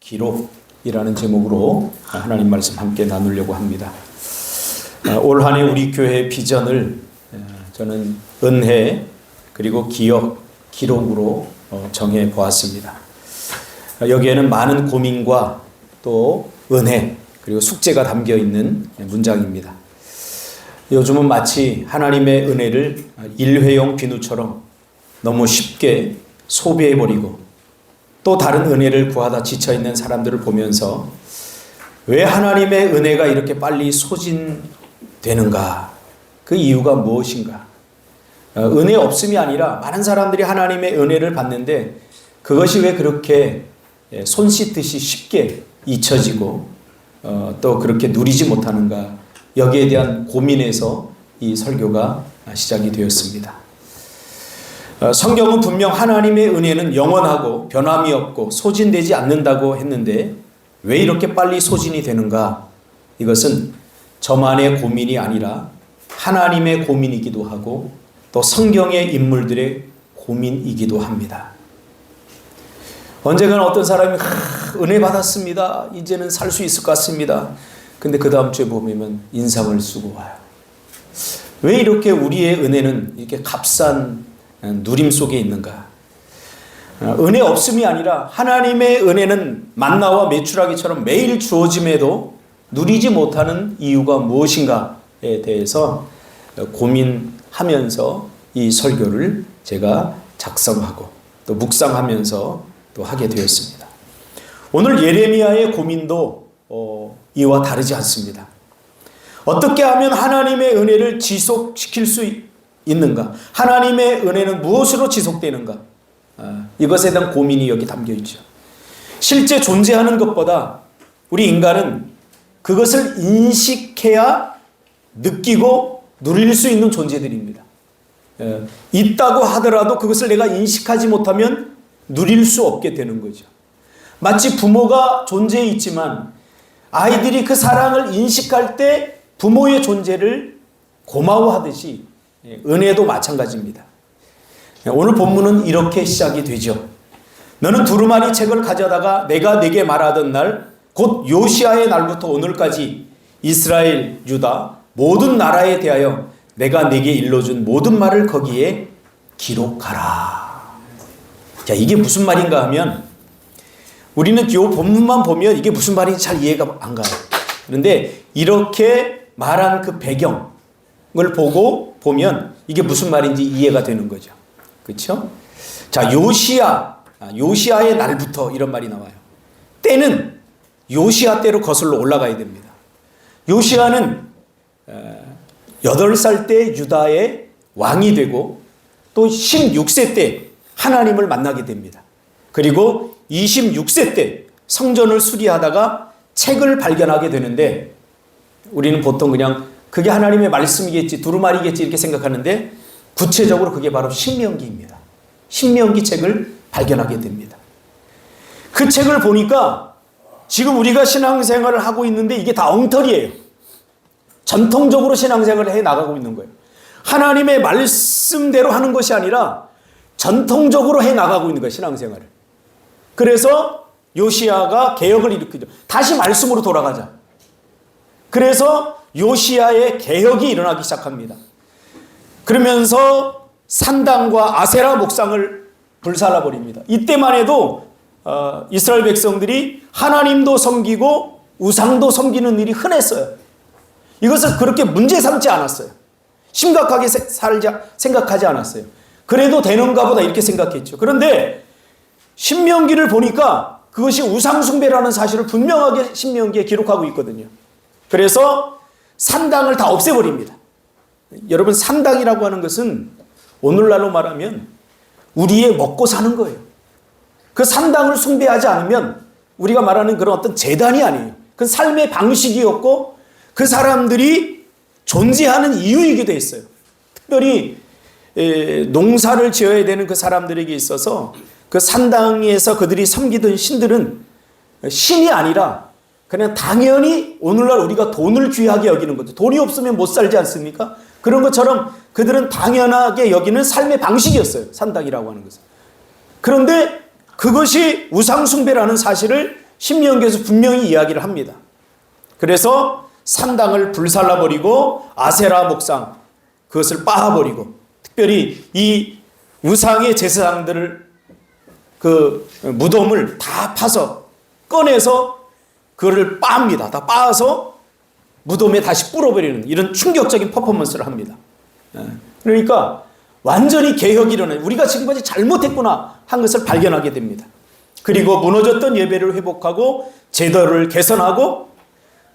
기록이라는 제목으로 하나님 말씀 함께 나누려고 합니다. 올 한 해 우리 교회의 비전을 저는 은혜 그리고 기억, 기록으로 정해 보았습니다. 여기에는 많은 고민과 또 은혜 그리고 숙제가 담겨 있는 문장입니다. 요즘은 마치 하나님의 은혜를 일회용 비누처럼 너무 쉽게 소비해버리고 또 다른 은혜를 구하다 지쳐있는 사람들을 보면서 왜 하나님의 은혜가 이렇게 빨리 소진되는가? 그 이유가 무엇인가? 은혜 없음이 아니라 많은 사람들이 하나님의 은혜를 받는데 그것이 왜 그렇게 손 씻듯이 쉽게 잊혀지고 또 그렇게 누리지 못하는가? 여기에 대한 고민에서 이 설교가 시작이 되었습니다. 성경은 분명 하나님의 은혜는 영원하고 변함이 없고 소진되지 않는다고 했는데 왜 이렇게 빨리 소진이 되는가? 이것은 저만의 고민이 아니라 하나님의 고민이기도 하고 또 성경의 인물들의 고민이기도 합니다. 언젠가는 어떤 사람이 은혜 받았습니다. 이제는 살 수 있을 것 같습니다. 근데 그 다음 주에 보면 인상을 쓰고 와요. 왜 이렇게 우리의 은혜는 이렇게 값싼 누림 속에 있는가? 은혜 없음이 아니라 하나님의 은혜는 만나와 메추라기처럼 매일 주어짐에도 누리지 못하는 이유가 무엇인가에 대해서 고민하면서 이 설교를 제가 작성하고 또 묵상하면서 또 하게 되었습니다. 오늘 예레미야의 고민도 이와 다르지 않습니다. 어떻게 하면 하나님의 은혜를 지속시킬 수 있는가? 하나님의 은혜는 무엇으로 지속되는가? 이것에 대한 고민이 여기 담겨 있죠. 실제 존재하는 것보다 우리 인간은 그것을 인식해야 느끼고 누릴 수 있는 존재들입니다. 있다고 하더라도 그것을 내가 인식하지 못하면 누릴 수 없게 되는 거죠. 마치 부모가 존재해 있지만 아이들이 그 사랑을 인식할 때 부모의 존재를 고마워하듯이 은혜도 마찬가지입니다. 오늘 본문은 이렇게 시작이 되죠. 너는 두루마리 책을 가져다가 내가 네게 말하던 날 곧 요시아의 날부터 오늘까지 이스라엘, 유다 모든 나라에 대하여 내가 네게 일러준 모든 말을 거기에 기록하라. 자, 이게 무슨 말인가 하면 우리는 이 본문만 보면 이게 무슨 말인지 잘 이해가 안 가요. 그런데 이렇게 말한 그 배경을 보고 보면 이게 무슨 말인지 이해가 되는 거죠. 그렇죠? 자, 요시아의 날부터 이런 말이 나와요. 때는 요시아 때로 거슬러 올라가야 됩니다. 요시아는 8살 때 유다의 왕이 되고 또 16세 때 하나님을 만나게 됩니다. 그리고 26세 때 성전을 수리하다가 책을 발견하게 되는데 우리는 보통 그냥 그게 하나님의 말씀이겠지, 두루마리겠지 이렇게 생각하는데 구체적으로 그게 바로 신명기입니다. 신명기 책을 발견하게 됩니다. 그 책을 보니까 지금 우리가 신앙생활을 하고 있는데 이게 다 엉터리예요. 전통적으로 신앙생활을 해 나가고 있는 거예요. 하나님의 말씀대로 하는 것이 아니라 전통적으로 해 나가고 있는 거예요, 신앙생활을. 그래서 요시아가 개혁을 일으키죠. 다시 말씀으로 돌아가자. 그래서 요시아의 개혁이 일어나기 시작합니다. 그러면서 산당과 아세라 목상을 불살라버립니다. 이때만 해도 이스라엘 백성들이 하나님도 섬기고 우상도 섬기는 일이 흔했어요. 이것을 그렇게 문제 삼지 않았어요. 심각하게 생각하지 않았어요. 그래도 되는가 보다 이렇게 생각했죠. 그런데 신명기를 보니까 그것이 우상숭배라는 사실을 분명하게 신명기에 기록하고 있거든요. 그래서 산당을 다 없애버립니다. 여러분, 산당이라고 하는 것은 오늘날로 말하면 우리의 먹고 사는 거예요. 그 산당을 숭배하지 않으면 우리가 말하는 그런 어떤 제단이 아니에요. 그 삶의 방식이었고 그 사람들이 존재하는 이유이기도 했어요. 특별히 농사를 지어야 되는 그 사람들에게 있어서 그 산당에서 그들이 섬기던 신들은 신이 아니라 그냥 당연히 오늘날 우리가 돈을 귀하게 여기는 거죠. 돈이 없으면 못 살지 않습니까? 그런 것처럼 그들은 당연하게 여기는 삶의 방식이었어요. 산당이라고 하는 것은. 그런데 그것이 우상숭배라는 사실을 신명기에서 분명히 이야기를 합니다. 그래서 산당을 불살라버리고 아세라 목상 그것을 빻아버리고, 특별히 이 우상의 제사장들을 그 무덤을 다 파서 꺼내서 그거를 빻습니다. 다 빻아서 무덤에 다시 뿌려버리는 이런 충격적인 퍼포먼스를 합니다. 그러니까 완전히 개혁이 일어나요. 우리가 지금까지 잘못했구나 한 것을 발견하게 됩니다. 그리고 무너졌던 예배를 회복하고 제도를 개선하고,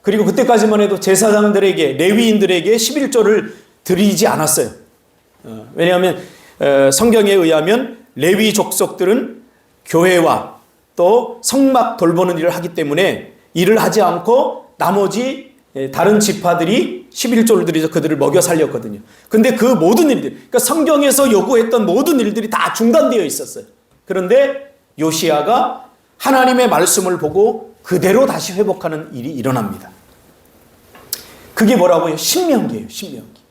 그리고 그때까지만 해도 제사장들에게, 레위인들에게 11조를 드리지 않았어요. 왜냐하면 성경에 의하면 레위 족속들은 교회와 또 성막 돌보는 일을 하기 때문에 일을 하지 않고 나머지 다른 지파들이 11조를 드리서 그들을 먹여 살렸거든요. 근데 그 모든 일들, 그러니까 성경에서 요구했던 모든 일들이 다 중단되어 있었어요. 그런데 요시야가 하나님의 말씀을 보고 그대로 다시 회복하는 일이 일어납니다. 그게 뭐라고요? 신명기예요. 신명기.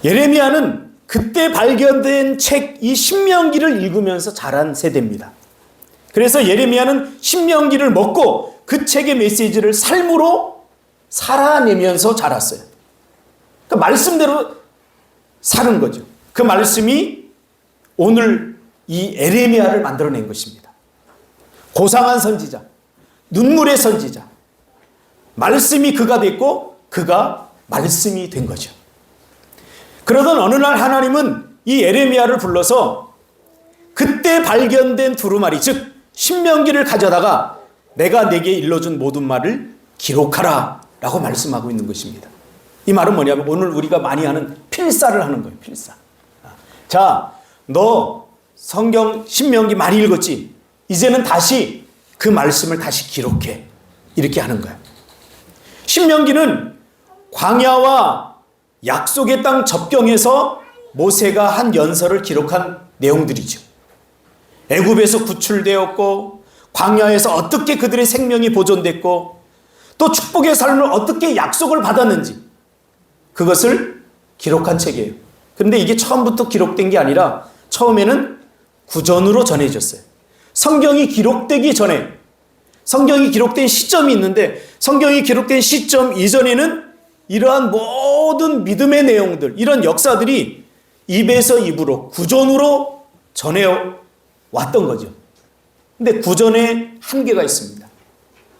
예레미야는 그때 발견된 책 이 신명기를 읽으면서 자란 세대입니다. 그래서 예레미야는 신명기를 먹고 그 책의 메시지를 삶으로 살아내면서 자랐어요. 그 말씀대로 사는 거죠. 그 말씀이 오늘 이 예레미야를 만들어낸 것입니다. 고상한 선지자, 눈물의 선지자, 말씀이 그가 됐고 그가 말씀이 된 거죠. 그러던 어느 날 하나님은 이 예레미야를 불러서 그때 발견된 두루마리, 즉 신명기를 가져다가 내가 내게 일러준 모든 말을 기록하라 라고 말씀하고 있는 것입니다. 이 말은 뭐냐면 오늘 우리가 많이 하는 필사를 하는 거예요. 필사. 자, 너 성경 신명기 많이 읽었지? 이제는 다시 그 말씀을 다시 기록해. 이렇게 하는 거예요. 신명기는 광야와 약속의 땅 접경에서 모세가 한 연설을 기록한 내용들이죠. 애굽에서 구출되었고 광야에서 어떻게 그들의 생명이 보존됐고 또 축복의 삶을 어떻게 약속을 받았는지 그것을 기록한 책이에요. 그런데 이게 처음부터 기록된 게 아니라 처음에는 구전으로 전해졌어요. 성경이 기록되기 전에 성경이 기록된 시점이 있는데 성경이 기록된 시점 이전에는 이러한 모든 믿음의 내용들, 이런 역사들이 입에서 입으로 구전으로 전해왔던 거죠. 근데 구전에 한계가 있습니다.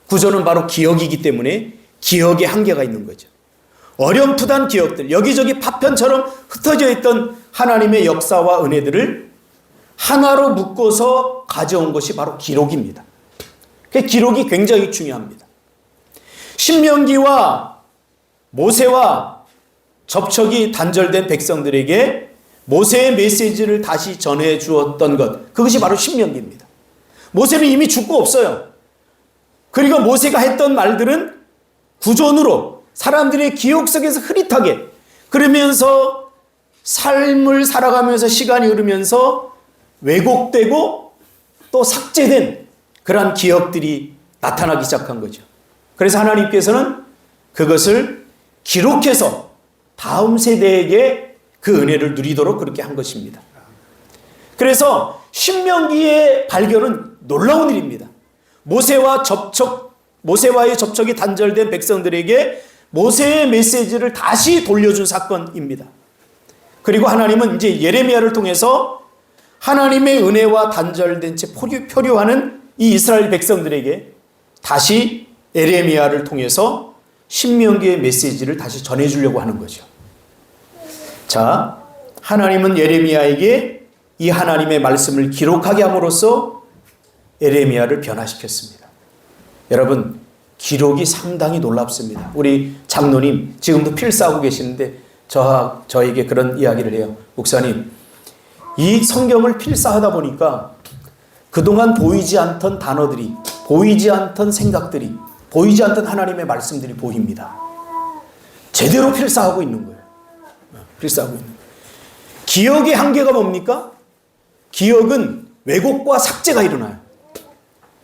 구전은 바로 기억이기 때문에 기억에 한계가 있는 거죠. 어렴풋한 기억들, 여기저기 파편처럼 흩어져 있던 하나님의 역사와 은혜들을 하나로 묶어서 가져온 것이 바로 기록입니다. 그 기록이 굉장히 중요합니다. 신명기와 모세와 접촉이 단절된 백성들에게 모세의 메시지를 다시 전해 주었던 것, 그것이 바로 신명기입니다. 모세는 이미 죽고 없어요. 그리고 모세가 했던 말들은 구전으로 사람들의 기억 속에서 흐릿하게, 그러면서 삶을 살아가면서 시간이 흐르면서 왜곡되고 또 삭제된 그러한 기억들이 나타나기 시작한 거죠. 그래서 하나님께서는 그것을 기록해서 다음 세대에게 그 은혜를 누리도록 그렇게 한 것입니다. 그래서 신명기의 발견은 놀라운 일입니다. 모세와의 접촉이 단절된 백성들에게 모세의 메시지를 다시 돌려준 사건입니다. 그리고 하나님은 이제 예레미야를 통해서 하나님의 은혜와 단절된 채 표류하는 이 이스라엘 백성들에게 다시 예레미야를 통해서 신명기의 메시지를 다시 전해주려고 하는 거죠. 자, 하나님은 예레미야에게 이 하나님의 말씀을 기록하게 함으로써 예레미야를 변화시켰습니다. 여러분, 기록이 상당히 놀랍습니다. 우리 장로님 지금도 필사하고 계시는데 저에게 그런 이야기를 해요. 목사님, 이 성경을 필사하다 보니까 그동안 보이지 않던 단어들이, 보이지 않던 생각들이, 보이지 않던 하나님의 말씀들이 보입니다. 제대로 필사하고 있는 거예요. 필사하고 있는 거예요. 기억의 한계가 뭡니까? 기억은 왜곡과 삭제가 일어나요.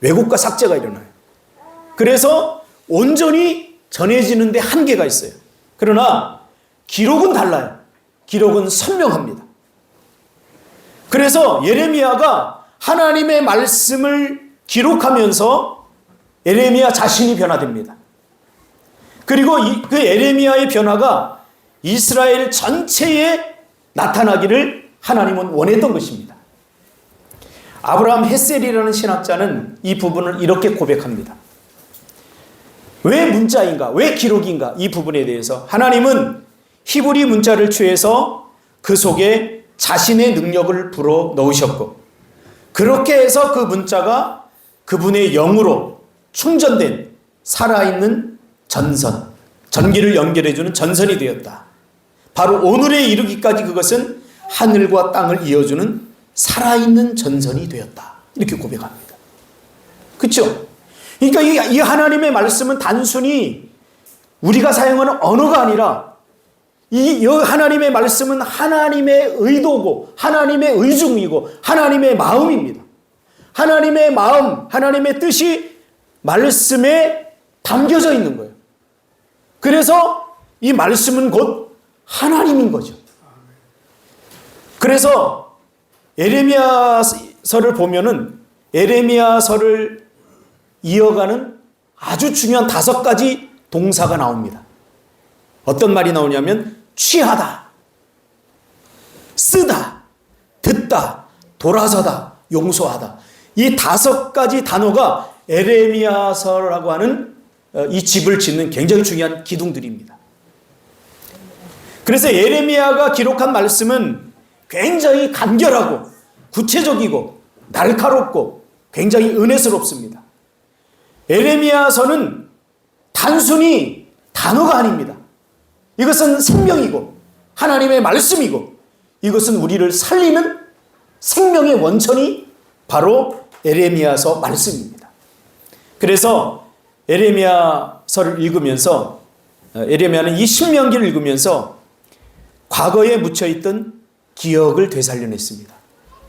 왜곡과 삭제가 일어나요. 그래서 온전히 전해지는데 한계가 있어요. 그러나 기록은 달라요. 기록은 선명합니다. 그래서 예레미야가 하나님의 말씀을 기록하면서 예레미야 자신이 변화됩니다. 그리고 그 예레미야의 변화가 이스라엘 전체에 나타나기를 하나님은 원했던 것입니다. 아브라함 헤셀이라는 신학자는 이 부분을 이렇게 고백합니다. 왜 문자인가? 왜 기록인가? 이 부분에 대해서 하나님은 히브리 문자를 취해서 그 속에 자신의 능력을 불어 넣으셨고, 그렇게 해서 그 문자가 그분의 영으로 충전된 살아있는 전선, 전기를 연결해주는 전선이 되었다. 바로 오늘에 이르기까지 그것은 하늘과 땅을 이어주는 살아있는 전선이 되었다. 이렇게 고백합니다. 그렇죠? 그러니까 이 하나님의 말씀은 단순히 우리가 사용하는 언어가 아니라 이 하나님의 말씀은 하나님의 의도고 하나님의 의중이고 하나님의 마음입니다. 하나님의 마음, 하나님의 뜻이 말씀에 담겨져 있는 거예요. 그래서 이 말씀은 곧 하나님인 거죠. 그래서 에레미야서를 보면은 에레미야서를 이어가는 아주 중요한 5가지 동사가 나옵니다. 어떤 말이 나오냐면 취하다, 쓰다, 듣다, 돌아서다, 용서하다. 이 5가지 단어가 에레미야서라고 하는 이 집을 짓는 굉장히 중요한 기둥들입니다. 그래서 에레미야가 기록한 말씀은 굉장히 간결하고 구체적이고 날카롭고 굉장히 은혜스럽습니다. 에레미야서는 단순히 단어가 아닙니다. 이것은 생명이고 하나님의 말씀이고 이것은 우리를 살리는 생명의 원천이 바로 에레미야서 말씀입니다. 그래서 에레미야서를 읽으면서 에레미야는 이 신명기를 읽으면서 과거에 묻혀있던 기억을 되살려냈습니다.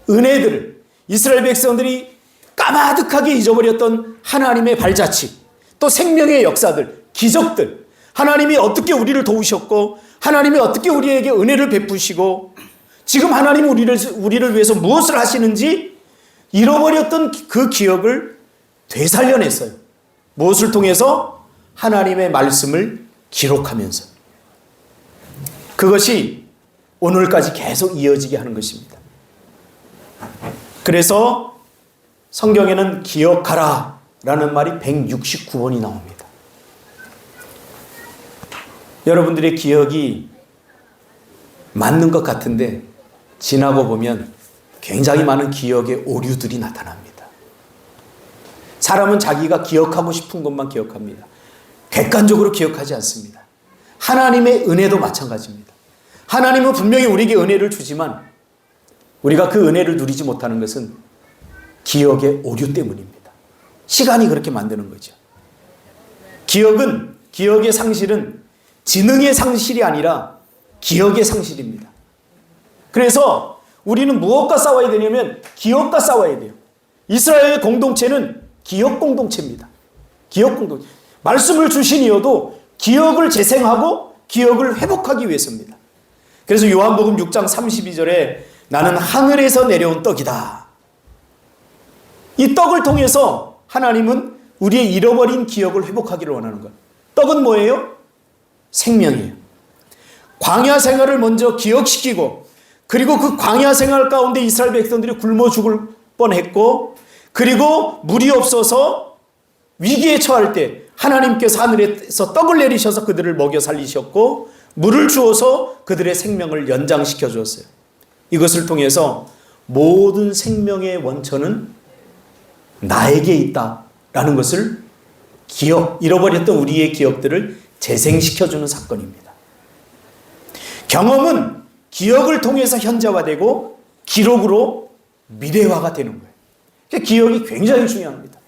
은혜들을, 이스라엘 백성들이 까마득하게 잊어버렸던 하나님의 발자취, 또 생명의 역사들, 기적들, 하나님이 어떻게 우리를 도우셨고 하나님이 어떻게 우리에게 은혜를 베푸시고 지금 하나님이 우리를 위해서 무엇을 하시는지 잃어버렸던 그 기억을 되살려냈어요. 무엇을 통해서? 하나님의 말씀을 기록하면서. 그것이 오늘까지 계속 이어지게 하는 것입니다. 그래서 성경에는 기억하라 라는 말이 169번이 나옵니다. 여러분들의 기억이 맞는 것 같은데 지나고 보면 굉장히 많은 기억의 오류들이 나타납니다. 사람은 자기가 기억하고 싶은 것만 기억합니다. 객관적으로 기억하지 않습니다. 하나님의 은혜도 마찬가지입니다. 하나님은 분명히 우리에게 은혜를 주지만 우리가 그 은혜를 누리지 못하는 것은 기억의 오류 때문입니다. 시간이 그렇게 만드는 거죠. 기억의 상실은 지능의 상실이 아니라 기억의 상실입니다. 그래서 우리는 무엇과 싸워야 되냐면 기억과 싸워야 돼요. 이스라엘 공동체는 기억 공동체입니다. 기억 공동체. 말씀을 주신 이유도 기억을 재생하고 기억을 회복하기 위해서입니다. 그래서 요한복음 6장 32절에 나는 하늘에서 내려온 떡이다. 이 떡을 통해서 하나님은 우리의 잃어버린 기억을 회복하기를 원하는 거예요. 떡은 뭐예요? 생명이에요. 광야 생활을 먼저 기억시키고 그리고 그 광야 생활 가운데 이스라엘 백성들이 굶어 죽을 뻔했고 그리고 물이 없어서 위기에 처할 때 하나님께서 하늘에서 떡을 내리셔서 그들을 먹여 살리셨고 물을 주어서 그들의 생명을 연장시켜 주었어요. 이것을 통해서 모든 생명의 원천은 나에게 있다라는 것을 잃어버렸던 우리의 기억들을 재생시켜주는 사건입니다. 경험은 기억을 통해서 현재화되고 기록으로 미래화가 되는 거예요. 그러니까 기억이 굉장히 중요합니다.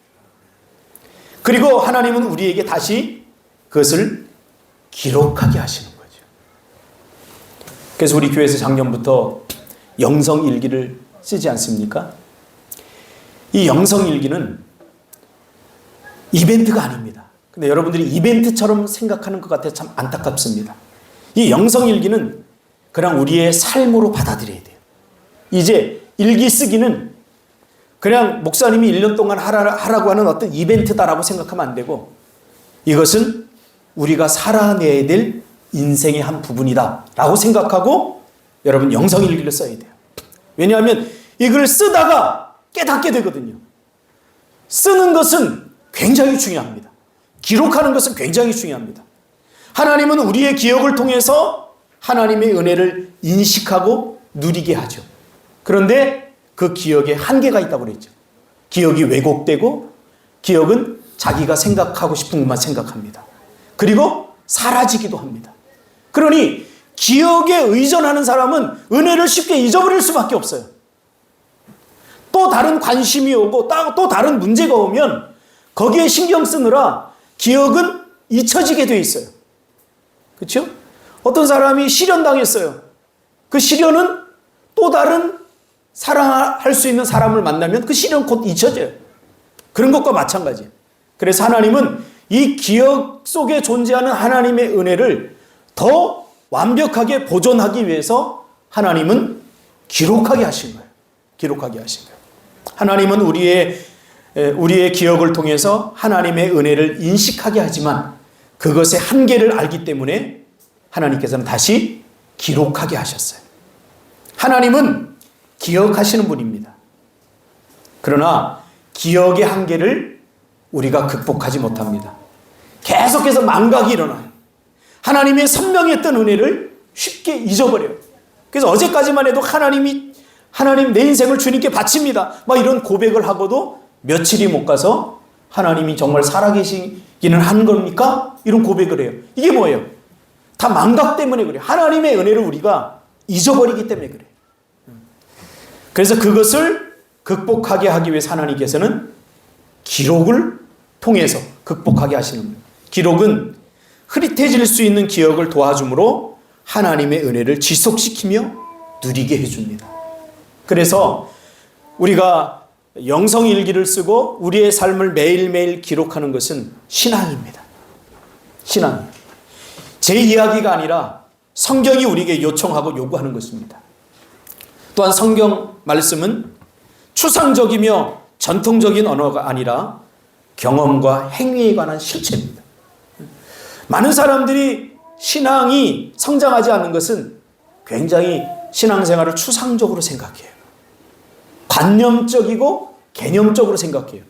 그리고 하나님은 우리에게 다시 그것을 기록하게 하시는 거죠. 그래서 우리 교회에서 작년부터 영성일기를 쓰지 않습니까? 이 영성일기는 이벤트가 아닙니다. 근데 여러분들이 이벤트처럼 생각하는 것 같아서 참 안타깝습니다. 이 영성일기는 그냥 우리의 삶으로 받아들여야 돼요. 이제 일기 쓰기는 그냥 목사님이 1년 동안 하라고 하는 어떤 이벤트다라고 생각하면 안 되고, 이것은 우리가 살아내야 될 인생의 한 부분이다라고 생각하고 여러분 영성일기를 써야 돼요. 왜냐하면 이걸 쓰다가 깨닫게 되거든요. 쓰는 것은 굉장히 중요합니다. 기록하는 것은 굉장히 중요합니다. 하나님은 우리의 기억을 통해서 하나님의 은혜를 인식하고 누리게 하죠. 그런데 그 기억에 한계가 있다고 그랬죠. 기억이 왜곡되고 기억은 자기가 생각하고 싶은 것만 생각합니다. 그리고 사라지기도 합니다. 그러니 기억에 의존하는 사람은 은혜를 쉽게 잊어버릴 수밖에 없어요. 또 다른 관심이 오고 또 다른 문제가 오면 거기에 신경 쓰느라 기억은 잊혀지게 돼 있어요. 그렇죠? 어떤 사람이 실연당했어요. 그 시련은 또 다른 사랑할 수 있는 사람을 만나면 그 시련 곧 잊혀져요. 그런 것과 마찬가지예요. 그래서 하나님은 이 기억 속에 존재하는 하나님의 은혜를 더 완벽하게 보존하기 위해서 하나님은 기록하게 하신 거예요. 기록하게 하신 거예요. 하나님은 우리의 기억을 통해서 하나님의 은혜를 인식하게 하지만 그것의 한계를 알기 때문에 하나님께서는 다시 기록하게 하셨어요. 하나님은 기억하시는 분입니다. 그러나 기억의 한계를 우리가 극복하지 못합니다. 계속해서 망각이 일어나요. 하나님의 선명했던 은혜를 쉽게 잊어버려요. 그래서 어제까지만 해도 하나님 내 인생을 주님께 바칩니다, 막 이런 고백을 하고도 며칠이 못 가서 하나님이 정말 살아계시기는 한 겁니까? 이런 고백을 해요. 이게 뭐예요? 다 망각 때문에 그래요. 하나님의 은혜를 우리가 잊어버리기 때문에 그래요. 그래서 그것을 극복하게 하기 위해서 하나님께서는 기록을 통해서 극복하게 하시는 거예요. 기록은 흐릿해질 수 있는 기억을 도와줌으로 하나님의 은혜를 지속시키며 누리게 해줍니다. 그래서 우리가 영성일기를 쓰고 우리의 삶을 매일매일 기록하는 것은 신앙입니다. 신앙. 제 이야기가 아니라 성경이 우리에게 요청하고 요구하는 것입니다. 또한 성경 말씀은 추상적이며 전통적인 언어가 아니라 경험과 행위에 관한 실체입니다. 많은 사람들이 신앙이 성장하지 않는 것은 굉장히 신앙생활을 추상적으로 생각해요. 관념적이고 개념적으로 생각해요.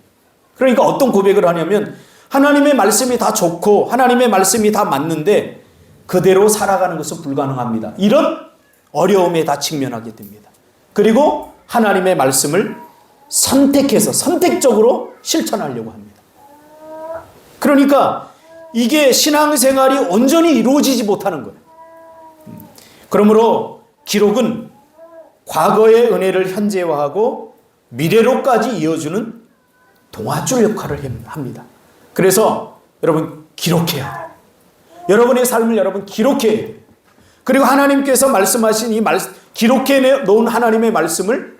그러니까 어떤 고백을 하냐면 하나님의 말씀이 다 좋고 하나님의 말씀이 다 맞는데 그대로 살아가는 것은 불가능합니다. 이런 어려움에 다 직면하게 됩니다. 그리고 하나님의 말씀을 선택해서 선택적으로 실천하려고 합니다. 그러니까 이게 신앙생활이 온전히 이루어지지 못하는 거예요. 그러므로 기록은 과거의 은혜를 현재화하고 미래로까지 이어주는 동아줄 역할을 합니다. 그래서 여러분 기록해야 돼요. 여러분의 삶을 여러분 기록해야 돼요. 그리고 하나님께서 말씀하신 이 기록해 놓은 하나님의 말씀을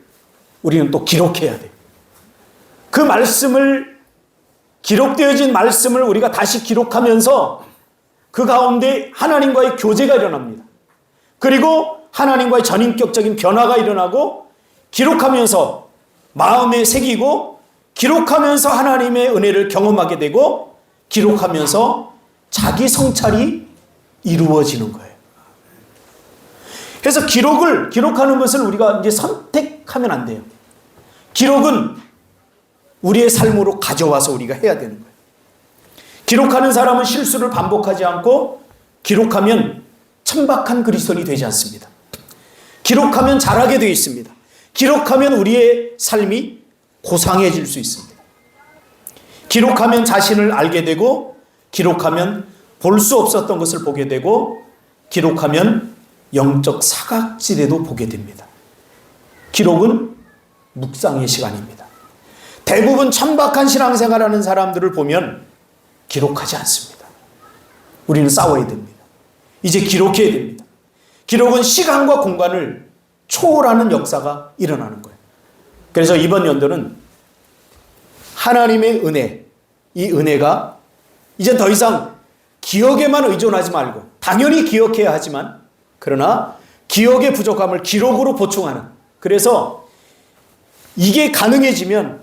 우리는 또 기록해야 돼요. 그 말씀을 기록되어진 말씀을 우리가 다시 기록하면서 그 가운데 하나님과의 교제가 일어납니다. 그리고 하나님과의 전인격적인 변화가 일어나고 기록하면서 마음에 새기고 기록하면서 하나님의 은혜를 경험하게 되고 기록하면서 자기 성찰이 이루어지는 거예요. 그래서 기록하는 것을 우리가 이제 선택하면 안 돼요. 기록은 우리의 삶으로 가져와서 우리가 해야 되는 거예요. 기록하는 사람은 실수를 반복하지 않고 기록하면 천박한 그리스도인이 되지 않습니다. 기록하면 잘하게 되어 있습니다. 기록하면 우리의 삶이 고상해질 수 있습니다. 기록하면 자신을 알게 되고 기록하면 볼 수 없었던 것을 보게 되고 기록하면 영적 사각지대도 보게 됩니다. 기록은 묵상의 시간입니다. 대부분 천박한 신앙생활하는 사람들을 보면 기록하지 않습니다. 우리는 싸워야 됩니다. 이제 기록해야 됩니다. 기록은 시간과 공간을 초월하는 역사가 일어나는 거예요. 그래서 이번 연도는 하나님의 은혜, 이 은혜가 이제 더 이상 기억에만 의존하지 말고 당연히 기억해야 하지만 그러나 기억의 부족함을 기록으로 보충하는, 그래서 이게 가능해지면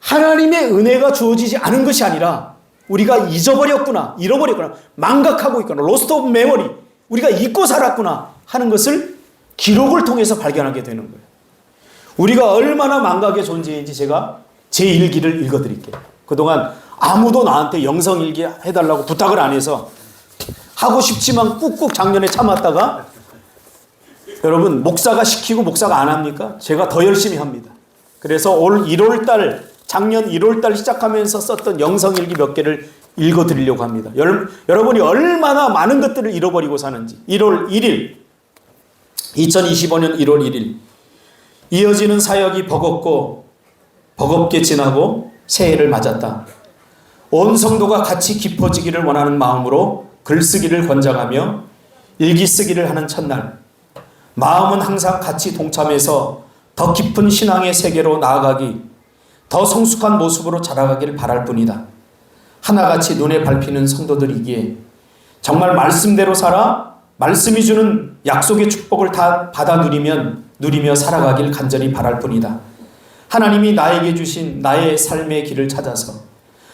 하나님의 은혜가 주어지지 않은 것이 아니라 우리가 잊어버렸구나, 잃어버렸구나, 망각하고 있구나, 로스트 오브 메모리, 우리가 잊고 살았구나 하는 것을 기록을 통해서 발견하게 되는 거예요. 우리가 얼마나 망각의 존재인지 제가 제 일기를 읽어드릴게요. 그동안 아무도 나한테 영성일기 해달라고 부탁을 안 해서 하고 싶지만 꾹꾹 작년에 참았다가 여러분, 목사가 시키고 목사가 안 합니까? 제가 더 열심히 합니다. 그래서 올 1월달, 작년 1월달 시작하면서 썼던 영성일기 몇 개를 읽어드리려고 합니다. 여러분이 얼마나 많은 것들을 잃어버리고 사는지. 1월 1일, 2025년 1월 1일, 이어지는 사역이 버겁게 지나고 새해를 맞았다. 온 성도가 같이 깊어지기를 원하는 마음으로 글쓰기를 권장하며 일기 쓰기를 하는 첫날, 마음은 항상 같이 동참해서 더 깊은 신앙의 세계로 나아가기, 더 성숙한 모습으로 자라가길 바랄 뿐이다. 하나같이 눈에 밟히는 성도들이기에 정말 말씀대로 살아 말씀이 주는 약속의 축복을 다 받아 누리며 살아가길 간절히 바랄 뿐이다. 하나님이 나에게 주신 나의 삶의 길을 찾아서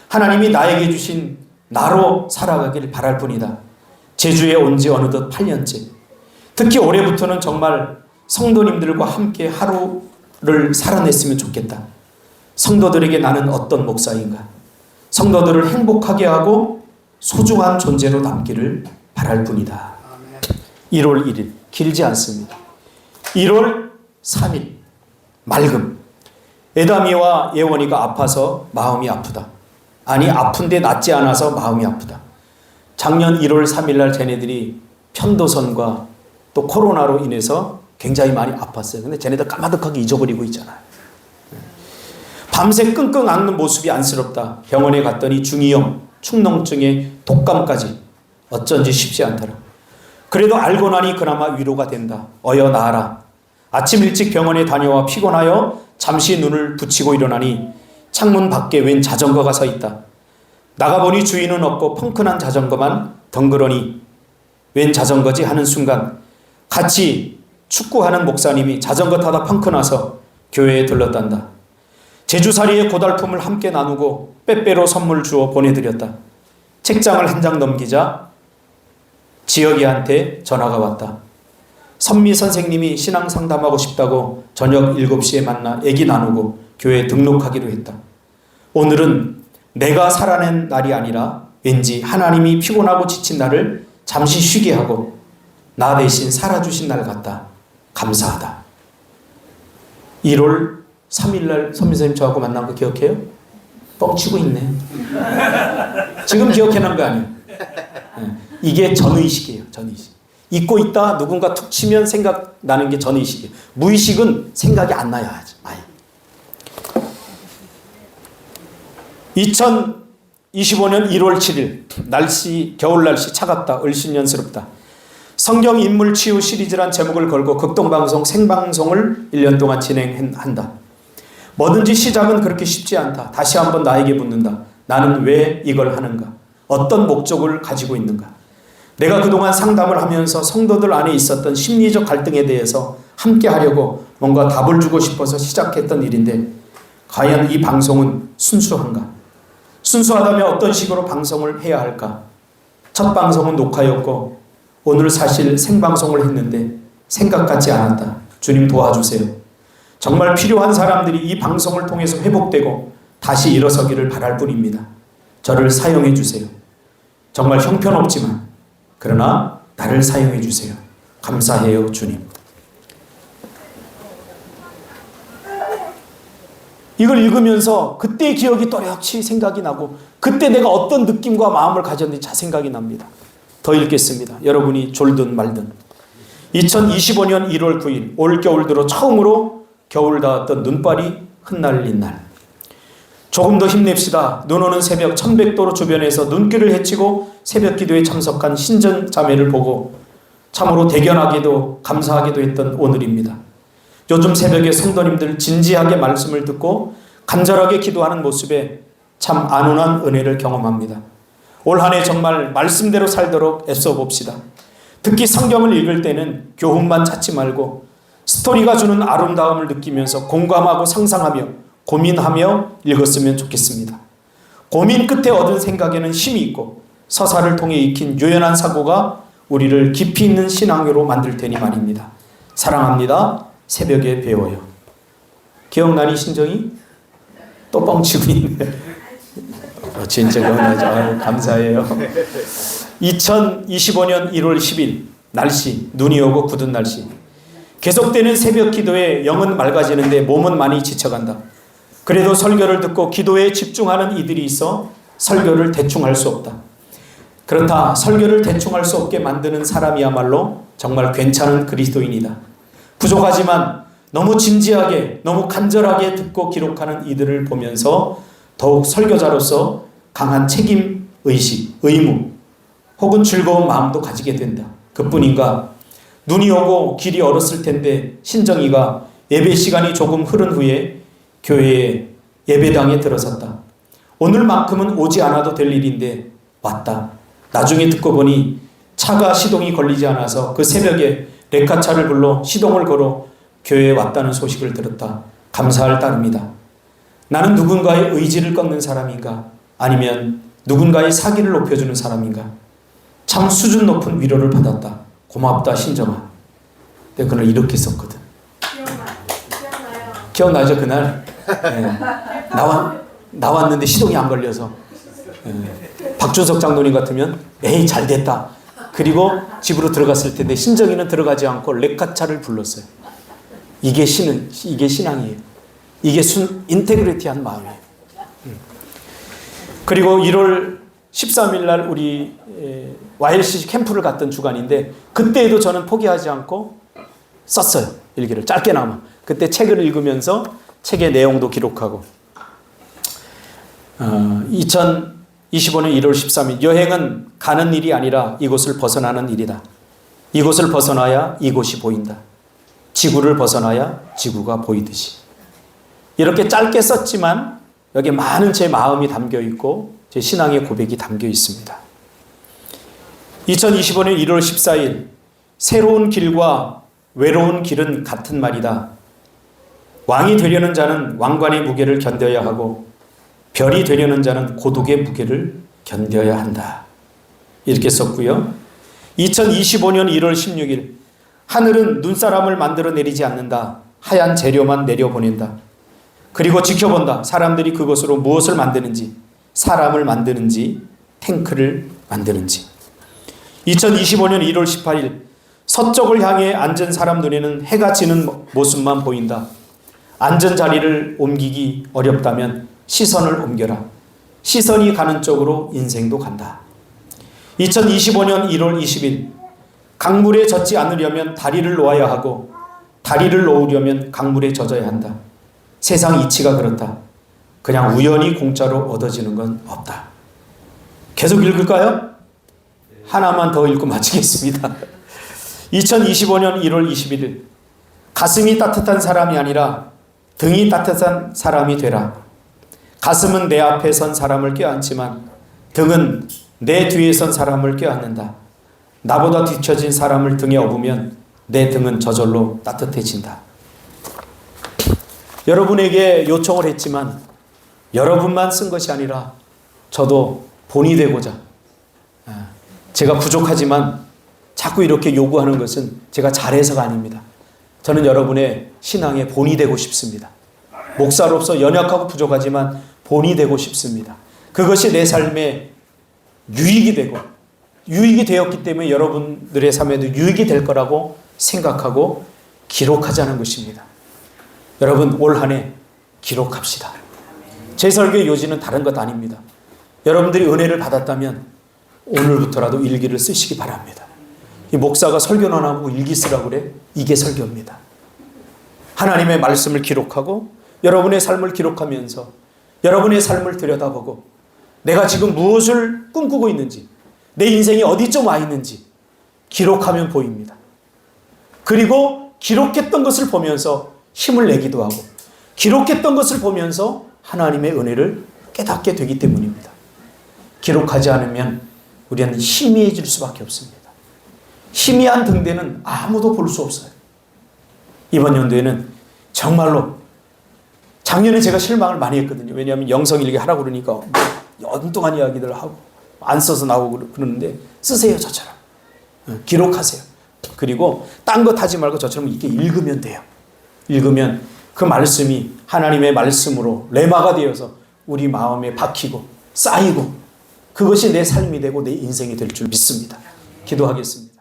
하나님이 나에게 주신 나로 살아가길 바랄 뿐이다. 제주에 온 지 어느덧 8년째. 특히 올해부터는 정말 성도님들과 함께 하루를 살아냈으면 좋겠다. 성도들에게 나는 어떤 목사인가? 성도들을 행복하게 하고 소중한 존재로 남기를 바랄 뿐이다. 1월 1일, 길지 않습니다. 1월 3일, 맑음. 에다미와 예원이가 아파서 마음이 아프다. 아니, 아픈데 낫지 않아서 마음이 아프다. 작년 1월 3일 날 쟤네들이 편도선과 또 코로나로 인해서 굉장히 많이 아팠어요. 근데 쟤네들 까마득하게 잊어버리고 있잖아요. 밤새 끙끙 앓는 모습이 안쓰럽다. 병원에 갔더니 중이염, 축농증에 독감까지. 어쩐지 쉽지 않더라. 그래도 알고 나니 그나마 위로가 된다. 어여 나아라. 아침 일찍 병원에 다녀와 피곤하여 잠시 눈을 붙이고 일어나니 창문 밖에 웬 자전거가 서 있다. 나가보니 주인은 없고 펑크난 자전거만 덩그러니 웬 자전거지 하는 순간 같이 축구하는 목사님이 자전거 타다 펑크나서 교회에 들렀단다. 제주살이의 고달픔을 함께 나누고 빼빼로 선물 주어 보내드렸다. 책장을 한 장 넘기자 지혁이한테 전화가 왔다. 선미 선생님이 신앙 상담하고 싶다고 저녁 7시에 만나 얘기 나누고 교회에 등록하기로 했다. 오늘은 내가 살아낸 날이 아니라 왠지 하나님이 피곤하고 지친 나를 잠시 쉬게 하고 나 대신 살아주신 날 같다. 감사하다. 1월 3일날 선미 선생님 저하고 만난 거 기억해요? 뻥치고 있네. 지금 기억해놓은 거 아니에요. 이게 전의식이에요. 전의식. 잊고 있다 누군가 툭 치면 생각나는 게 전의식이에요. 무의식은 생각이 안 나야 하지. 2025년 1월 7일 날씨, 겨울 날씨 차갑다. 을신년스럽다. 성경 인물 치유 시리즈란 제목을 걸고 극동방송 생방송을 1년 동안 진행한다. 뭐든지 시작은 그렇게 쉽지 않다. 다시 한번 나에게 묻는다. 나는 왜 이걸 하는가? 어떤 목적을 가지고 있는가? 내가 그동안 상담을 하면서 성도들 안에 있었던 심리적 갈등에 대해서 함께 하려고 뭔가 답을 주고 싶어서 시작했던 일인데 과연 이 방송은 순수한가? 순수하다면 어떤 식으로 방송을 해야 할까? 첫 방송은 녹화였고 오늘 사실 생방송을 했는데 생각 같지 않았다. 주님 도와주세요. 정말 필요한 사람들이 이 방송을 통해서 회복되고 다시 일어서기를 바랄 뿐입니다. 저를 사용해 주세요. 정말 형편없지만 그러나 나를 사용해 주세요. 감사해요, 주님. 이걸 읽으면서 그때의 기억이 또렷이 생각이 나고 그때 내가 어떤 느낌과 마음을 가졌는지 잘 생각이 납니다. 더 읽겠습니다. 여러분이 졸든 말든. 2025년 1월 9일 올겨울 들어 처음으로 겨울 닿았던 눈발이 흩날린 날. 조금 더 힘냅시다. 눈 오는 새벽 1100도로 주변에서 눈길을 헤치고 새벽 기도에 참석한 신전 자매를 보고 참으로 대견하게도 감사하게도 했던 오늘입니다. 요즘 새벽에 성도님들 진지하게 말씀을 듣고 간절하게 기도하는 모습에 참 안온한 은혜를 경험합니다. 올 한 해 정말 말씀대로 살도록 애써 봅시다. 특히 성경을 읽을 때는 교훈만 찾지 말고 스토리가 주는 아름다움을 느끼면서 공감하고 상상하며 고민하며 읽었으면 좋겠습니다. 고민 끝에 얻은 생각에는 힘이 있고 서사를 통해 익힌 유연한 사고가 우리를 깊이 있는 신앙으로 만들 테니 말입니다. 사랑합니다. 새벽에 배워요. 기억나니 신정이? 또 뻥치고 있네. 진짜 기억나죠. 감사해요. 2025년 1월 10일 날씨, 눈이 오고 굳은 날씨. 계속되는 새벽 기도에 영은 맑아지는데 몸은 많이 지쳐간다. 그래도 설교를 듣고 기도에 집중하는 이들이 있어 설교를 대충 할 수 없다. 그렇다 설교를 대충 할 수 없게 만드는 사람이야말로 정말 괜찮은 그리스도인이다. 부족하지만 너무 진지하게 너무 간절하게 듣고 기록하는 이들을 보면서 더욱 설교자로서 강한 책임의식, 의무 혹은 즐거운 마음도 가지게 된다. 그뿐인가 눈이 오고 길이 얼었을 텐데 신정이가 예배 시간이 조금 흐른 후에 교회에 예배당에 들어섰다. 오늘만큼은 오지 않아도 될 일인데 왔다. 나중에 듣고 보니 차가 시동이 걸리지 않아서 그 새벽에 레카차를 불러 시동을 걸어 교회에 왔다는 소식을 들었다. 감사할 따름이다. 나는 누군가의 의지를 꺾는 사람인가? 아니면 누군가의 사기를 높여주는 사람인가? 참 수준 높은 위로를 받았다. 고맙다 신정아. 내가 그날 이렇게 썼거든. 기억나죠 그날? 네. 나왔는데 시동이 안 걸려서 박준석 장로님 같으면 에이 잘됐다. 그리고 집으로 들어갔을 텐데 신정이는 들어가지 않고 레카차를 불렀어요. 이게 신앙이에요. 이게 인테그리티한 마음이에요. 그리고 1월 13일 날 우리 YLCC 캠프를 갔던 주간인데 그때에도 저는 포기하지 않고 썼어요. 일기를 짧게나마. 그때 책을 읽으면서 책의 내용도 기록하고 2025년 1월 13일 여행은 가는 일이 아니라 이곳을 벗어나는 일이다. 이곳을 벗어나야 이곳이 보인다. 지구를 벗어나야 지구가 보이듯이. 이렇게 짧게 썼지만 여기에 많은 제 마음이 담겨 있고 제 신앙의 고백이 담겨 있습니다. 2025년 1월 14일 새로운 길과 외로운 길은 같은 말이다. 왕이 되려는 자는 왕관의 무게를 견뎌야 하고 별이 되려는 자는 고독의 무게를 견뎌야 한다. 이렇게 썼고요. 2025년 1월 16일 하늘은 눈사람을 만들어 내리지 않는다. 하얀 재료만 내려보낸다. 그리고 지켜본다. 사람들이 그것으로 무엇을 만드는지, 사람을 만드는지, 탱크를 만드는지. 2025년 1월 18일 서쪽을 향해 앉은 사람 눈에는 해가 지는 모습만 보인다. 앉은 자리를 옮기기 어렵다면 시선을 옮겨라. 시선이 가는 쪽으로 인생도 간다. 2025년 1월 20일 강물에 젖지 않으려면 다리를 놓아야 하고 다리를 놓으려면 강물에 젖어야 한다. 세상 이치가 그렇다. 그냥 우연히 공짜로 얻어지는 건 없다. 계속 읽을까요? 하나만 더 읽고 마치겠습니다. 2025년 1월 21일 가슴이 따뜻한 사람이 아니라 등이 따뜻한 사람이 되라. 가슴은 내 앞에 선 사람을 껴안지만 등은 내 뒤에 선 사람을 껴안는다. 나보다 뒤처진 사람을 등에 업으면 내 등은 저절로 따뜻해진다. 여러분에게 요청을 했지만 여러분만 쓴 것이 아니라 저도 본이 되고자 제가 부족하지만 자꾸 이렇게 요구하는 것은 제가 잘해서가 아닙니다. 저는 여러분의 신앙의 본이 되고 싶습니다. 목사로서 연약하고 부족하지만 본이 되고 싶습니다. 그것이 내 삶에 유익이 되고 유익이 되었기 때문에 여러분들의 삶에도 유익이 될 거라고 생각하고 기록하자는 것입니다. 여러분 올 한 해 기록합시다. 제 설교의 요지는 다른 것 아닙니다. 여러분들이 은혜를 받았다면 오늘부터라도 일기를 쓰시기 바랍니다. 이 목사가 설교는 안 하고 일기 쓰라고 그래? 이게 설교입니다. 하나님의 말씀을 기록하고 여러분의 삶을 기록하면서 여러분의 삶을 들여다보고 내가 지금 무엇을 꿈꾸고 있는지 내 인생이 어디쯤 와 있는지 기록하면 보입니다. 그리고 기록했던 것을 보면서 힘을 내기도 하고 기록했던 것을 보면서 하나님의 은혜를 깨닫게 되기 때문입니다. 기록하지 않으면 우리는 희미해질 수밖에 없습니다. 희미한 등대는 아무도 볼 수 없어요. 이번 연도에는 정말로 작년에 제가 실망을 많이 했거든요. 왜냐하면 영성일기 하라고 그러니까 엉뚱한 이야기들 하고 안 써서 나오고 그러는데 쓰세요. 저처럼. 기록하세요. 그리고 딴 것 하지 말고 저처럼 이렇게 읽으면 돼요. 읽으면 그 말씀이 하나님의 말씀으로 레마가 되어서 우리 마음에 박히고 쌓이고 그것이 내 삶이 되고 내 인생이 될 줄 믿습니다. 기도하겠습니다.